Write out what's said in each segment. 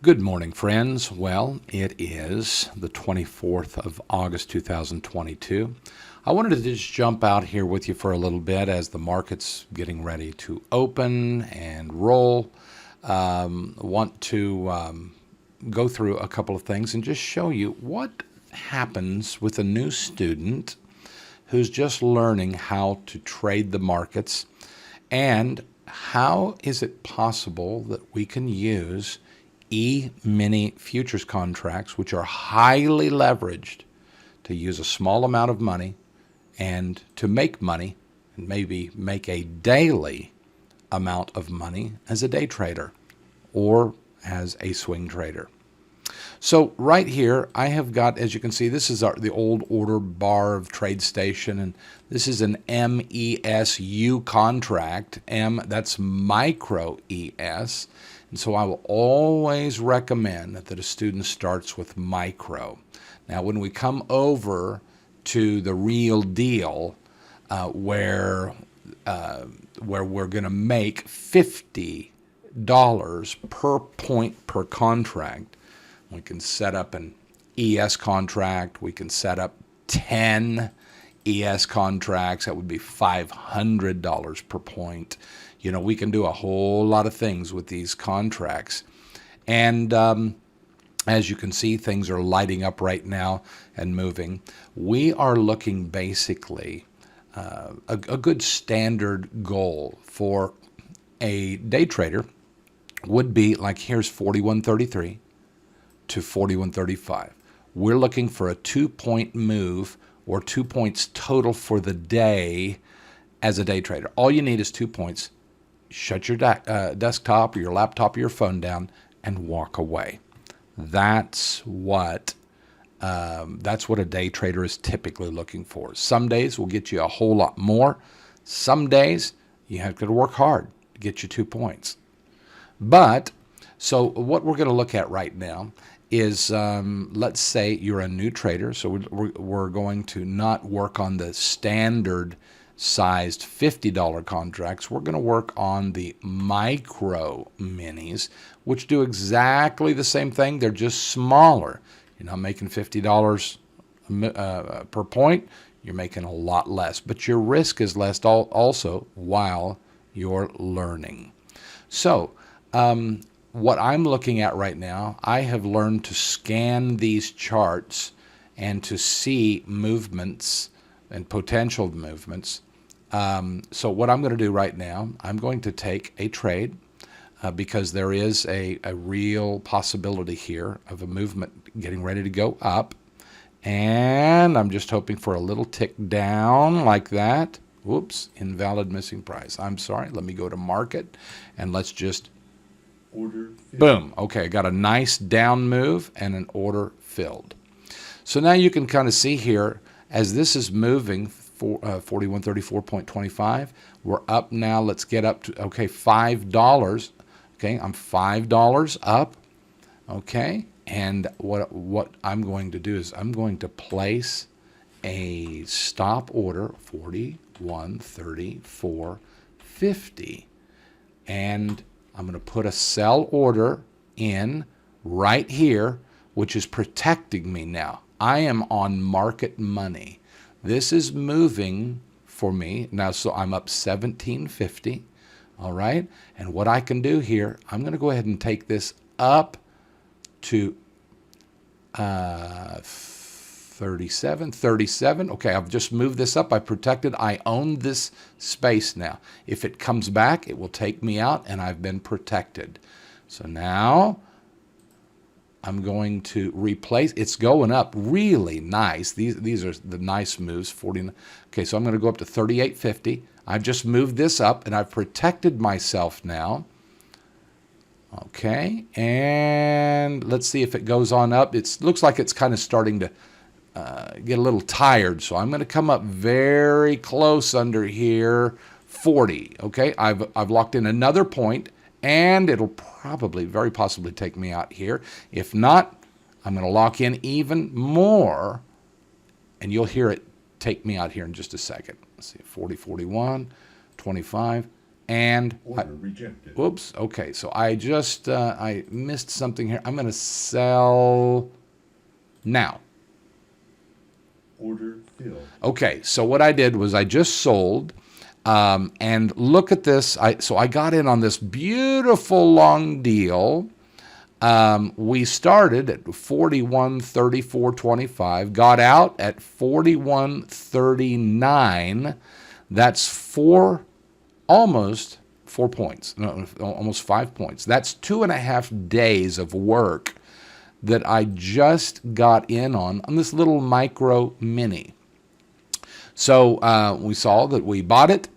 Good morning, friends. Well, it is the 24th of August, 2022. I wanted to just jump out here with you for a little bit as the market's getting ready to open and roll. Want to go through a couple of things and just show you what happens with a new student who's just learning how to trade the markets, and how is it possible that we can use E-mini futures contracts, which are highly leveraged, to use a small amount of money and to make money, and maybe make a daily amount of money as a day trader or as a swing trader. So right here, I have got, as you can see, this is the old order bar of TradeStation, and this is an MESU contract. That's micro ES. And so I will always recommend that a student starts with micro. Now, when we come over to the real deal, where we're going to make $50 per point per contract, we can set up an ES contract. We can set up 10 ES contracts. That would be $500 per point. You know, we can do a whole lot of things with these contracts. And as you can see, things are lighting up right now and moving. We are looking basically a good standard goal for a day trader would be like, here's 41.33 to 41.35. We're looking for a 2-point move, or 2 points total for the day as a day trader. All you need is 2 points. Shut your desktop or your laptop or your phone down and walk away. That's what a day trader is typically looking for. Some days will get you a whole lot more. Some days you have to work hard to get you 2 points. But so what we're going to look at right now is, let's say you're a new trader. So we're going to not work on the standard sized $50 contracts. We're going to work on the micro minis, which do exactly the same thing. They're just smaller. You're not making $50 per point. You're making a lot less, but your risk is less also while you're learning. So what I'm looking at right now, I have learned to scan these charts and to see movements and potential movements. So what I'm going to do right now, I'm going to take a trade because there is a real possibility here of a movement getting ready to go up. And I'm just hoping for a little tick down like that. Whoops, invalid missing price. I'm sorry. Let me go to market and let's just order filled. Boom. Okay, I got a nice down move and an order filled. So now you can kind of see here, as this is moving for 4134.25, we're up now. Let's get up to, okay, $5. Okay, I'm $5 up. Okay, and what I'm going to do is I'm going to place a stop order, 4134.50, and I'm going to put a sell order in right here, which is protecting me now. I am on market money. This is moving for me now, so I'm up 17.50. All right, and what I can do here, I'm going to go ahead and take this up to 37. Okay, I've just moved this up. I protected. I own this space now. If it comes back, it will take me out, and I've been protected. So now I'm going to replace. It's going up really nice. These are the nice moves. 40. Okay, so I'm going to go up to 38.50. I've just moved this up, and I've protected myself now. Okay, and let's see if it goes on up. It looks like it's kind of starting to get a little tired, so I'm going to come up very close under here, 40. Okay, I've locked in another point, and it'll probably, very possibly, take me out here. If not, I'm going to lock in even more, and you'll hear it take me out here in just a second. Let's see, 40, 41, 25, And Order rejected. whoops. Okay, so I just I missed something here. I'm going to sell now. Order filled. Okay, so what I did was I just sold, and look at this. So I got in on this beautiful long deal. We started at 41.34.25, got out at 41.39. That's almost 4 points, no, almost 5 points. That's 2.5 days of work that I just got in on this little micro mini. So we saw that we bought it.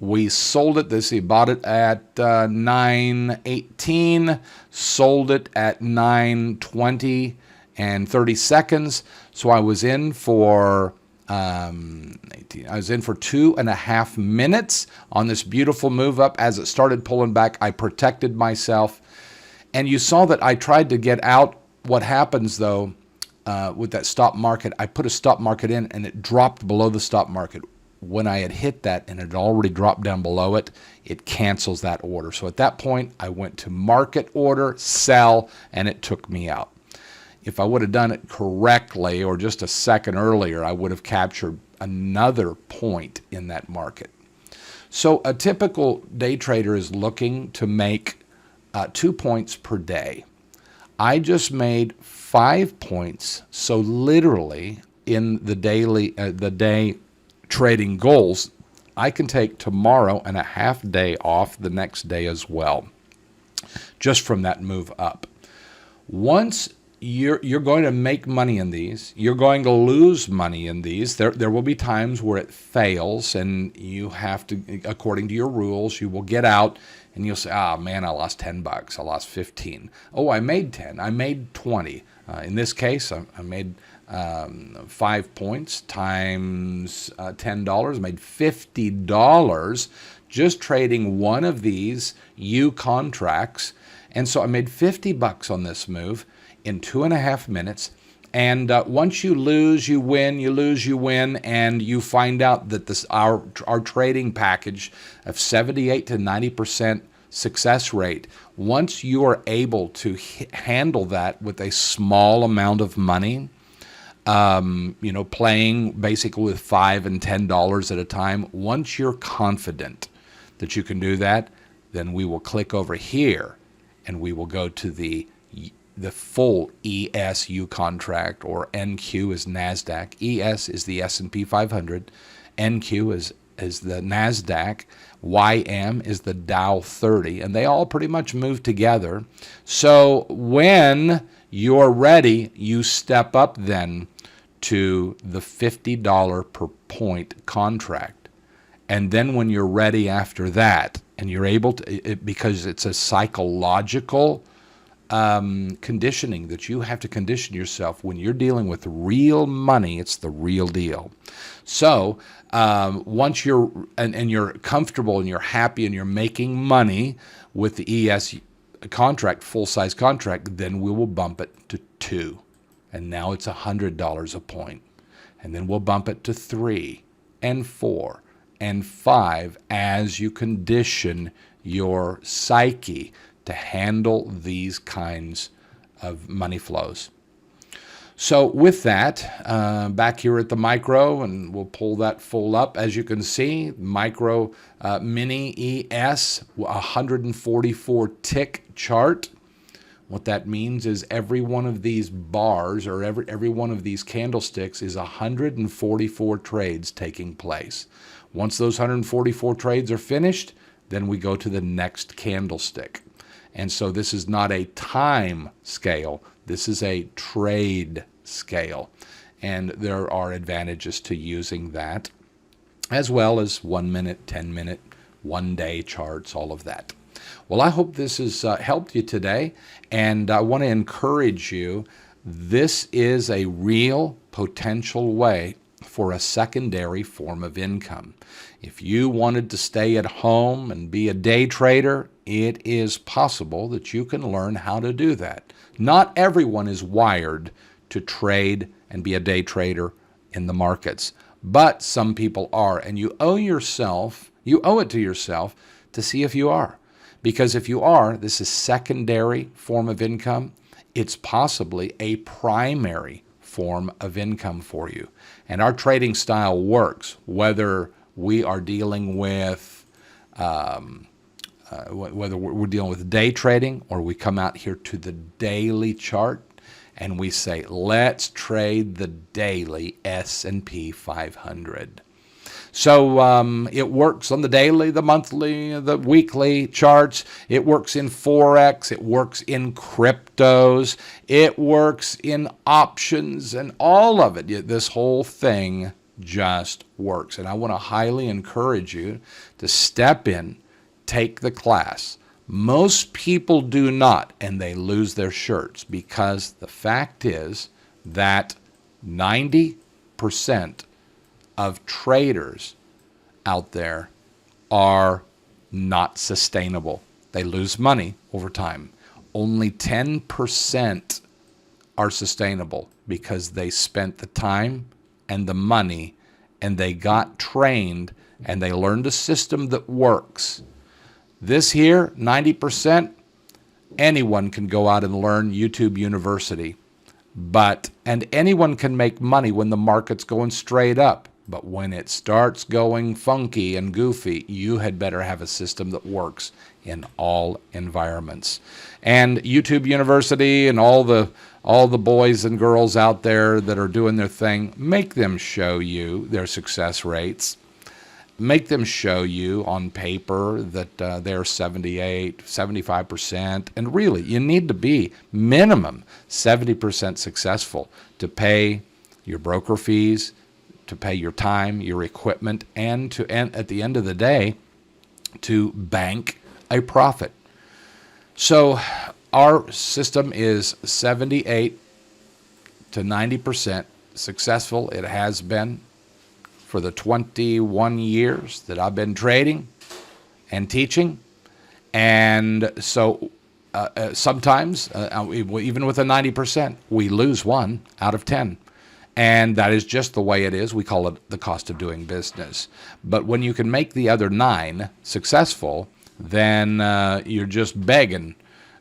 We sold it. We bought it at 9:18, sold it at 9:20 and 30 seconds. So I was in for 2.5 minutes on this beautiful move up. As it started pulling back, I protected myself. And you saw that I tried to get out. What happens, though, with that stop market, I put a stop market in, and it dropped below the stop market. When I had hit that and it had already dropped down below it, it cancels that order. So at that point, I went to market order, sell, and it took me out. If I would have done it correctly or just a second earlier, I would have captured another point in that market. So a typical day trader is looking to make 2 points per day. I just made 5 points. So literally in the day trading goals, I can take tomorrow and a half day off the next day as well, just from that move up. Once you're going to make money in these, you're going to lose money in these. There will be times where it fails, and you have to, according to your rules, you will get out and you'll say, "Ah, man, I lost $10. I lost 15. Oh, I made 10. I made 20." In this case, I made 5 points times $10, made $50 just trading one of these U contracts. And so I made $50 on this move in 2.5 minutes. And once you lose, you win, you lose, you win, and you find out that our trading package of 78 to 90% success rate, once you are able to handle that with a small amount of money, playing basically with $5 and $10 at a time, once you're confident that you can do that, then we will click over here and we will go to the full ESU contract, or NQ is NASDAQ. ES is the S&P 500. NQ is the NASDAQ. YM is the Dow 30. And they all pretty much move together. So when you're ready, you step up then to the $50 per point contract. And then when you're ready after that, and you're able to, because it's a psychological conditioning that you have to condition yourself. When you're dealing with real money, it's the real deal. So once you're and you're comfortable and you're happy and you're making money with the ES contract, full-size contract, then we will bump it to 2. And now it's $100 a point. And then we'll bump it to 3 and 4 and 5 as you condition your psyche to handle these kinds of money flows. So with that, back here at the micro, and we'll pull that full up. As you can see, micro mini ES, 144 tick chart. What that means is every one of these bars, or every one of these candlesticks, is 144 trades taking place. Once those 144 trades are finished, then we go to the next candlestick. And so this is not a time scale. This is a trade scale. And there are advantages to using that, as well as 1 minute, 10 minute, 1 day charts, all of that. Well, I hope this has helped you today. And I want to encourage you, this is a real potential way for a secondary form of income. If you wanted to stay at home and be a day trader, it is possible that you can learn how to do that. Not everyone is wired to trade and be a day trader in the markets, but some people are, and you owe it to yourself to see if you are. Because if you are, this is secondary form of income. It's possibly a primary form of income for you. And our trading style works, whether we are dealing with whether we're dealing with day trading or we come out here to the daily chart and we say, let's trade the daily S&P 500. So it works on the daily, the monthly, the weekly charts. It works in Forex. It works in cryptos. It works in options and all of it. This whole thing just works. And I want to highly encourage you to step in, take the class. Most people do not, and they lose their shirts because the fact is that 90% of traders out there are not sustainable. They lose money over time. Only 10% are sustainable because they spent the time and the money and they got trained and they learned a system that works. This here, 90%, anyone can go out and learn YouTube University. And anyone can make money when the market's going straight up. But when it starts going funky and goofy, you had better have a system that works in all environments. And YouTube University and all the boys and girls out there that are doing their thing, make them show you their success rates. Make them show you on paper that they're 78, 75%. And really, you need to be minimum 70% successful to pay your broker fees, to pay your time, your equipment, and at the end of the day, to bank a profit. So our system is 78 to 90% successful. It has been for the 21 years that I've been trading and teaching. And so sometimes, even with a 90%, we lose 1 out of 10. And that is just the way it is. We call it the cost of doing business. But when you can make the other 9 successful, then you're just begging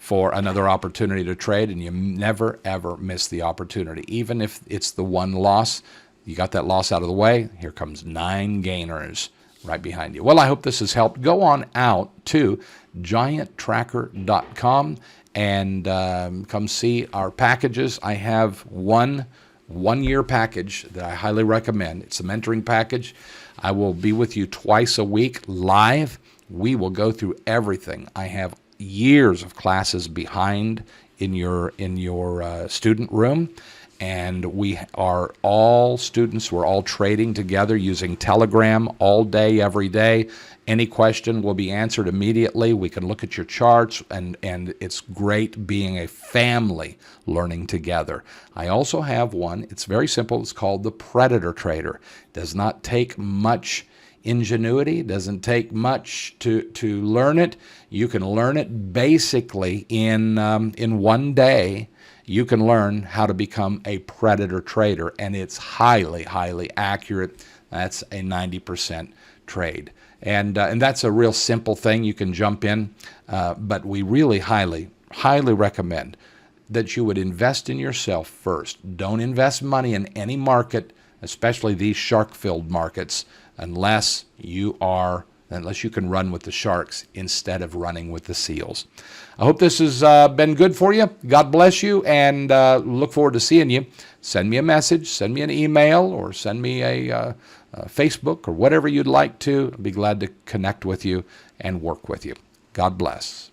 for another opportunity to trade, and you never, ever miss the opportunity. Even if it's the 1 loss, you got that loss out of the way, here comes 9 gainers right behind you. Well, I hope this has helped. Go on out to gianttracker.com and come see our packages. I have one-year package that I highly recommend. It's a mentoring package. I will be with you twice a week live. We will go through everything. I have years of classes behind in your student room. And we are all students. We're all trading together using Telegram all day, every day. Any question will be answered immediately. We can look at your charts, and it's great being a family learning together. I also have one. It's very simple. It's called the Predator Trader. It does not take much ingenuity. It doesn't take much to learn it. You can learn it basically in 1 day. You can learn how to become a predator trader, and it's highly, highly accurate. That's a 90% trade. And that's a real simple thing. You can jump in, but we really highly, highly recommend that you would invest in yourself first. Don't invest money in any market, especially these shark-filled markets, unless you can run with the sharks instead of running with the seals. I hope this has been good for you. God bless you, and look forward to seeing you. Send me a message, send me an email, or send me a Facebook or whatever you'd like to. I'd be glad to connect with you and work with you. God bless.